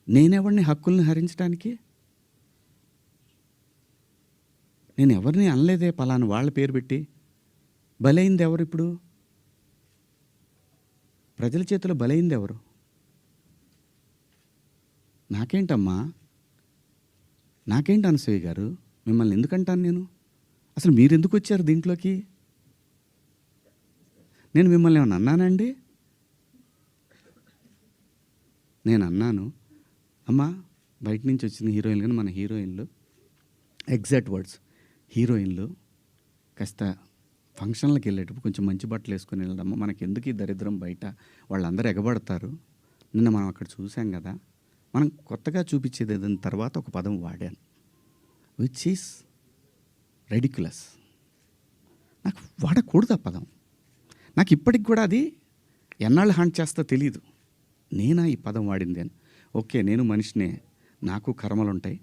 నేనెవరిని హక్కుల్ని హరించడానికి? నేను ఎవరిని అనలేదే పలానా వాళ్ళ పేరు పెట్టి. బలైంది ఎవరు ఇప్పుడు? ప్రజల చేతిలో బలైంది ఎవరు? నాకేంటమ్మా, నాకేంటి అనసూయ గారు, మిమ్మల్ని ఎందుకంటాను నేను? అసలు మీరు ఎందుకు వచ్చారు దీంట్లోకి? నేను మిమ్మల్ని ఏమన్నా అన్నానండి? నేను అన్నాను, అమ్మా బయట నుంచి వచ్చిన హీరోయిన్లు కానీ మన హీరోయిన్లు, ఎగ్జాక్ట్ వర్డ్స్, హీరోయిన్లు కాస్త ఫంక్షన్లకు వెళ్ళేటప్పుడు కొంచెం మంచి బట్టలు వేసుకొని వెళ్ళడమ్మా, మనకి ఎందుకు ఈ దరిద్రం బయట, వాళ్ళందరూ ఎగబడతారు. నిన్న మనం అక్కడ చూసాం కదా, మనం కొత్తగా చూపించేది ఏదైనా తర్వాత ఒక పదం వాడాను, విచ్ ఈస్ రెడిక్యులస్. నాకు వాడకూడదు ఆ పదం. నాకు ఇప్పటికి కూడా అది ఎన్నాళ్ళు హాంట్ చేస్తా తెలియదు. నేనా ఈ పదం వాడింది అని. ఓకే, నేను మనిషినే, నాకు కర్మలు ఉంటాయి,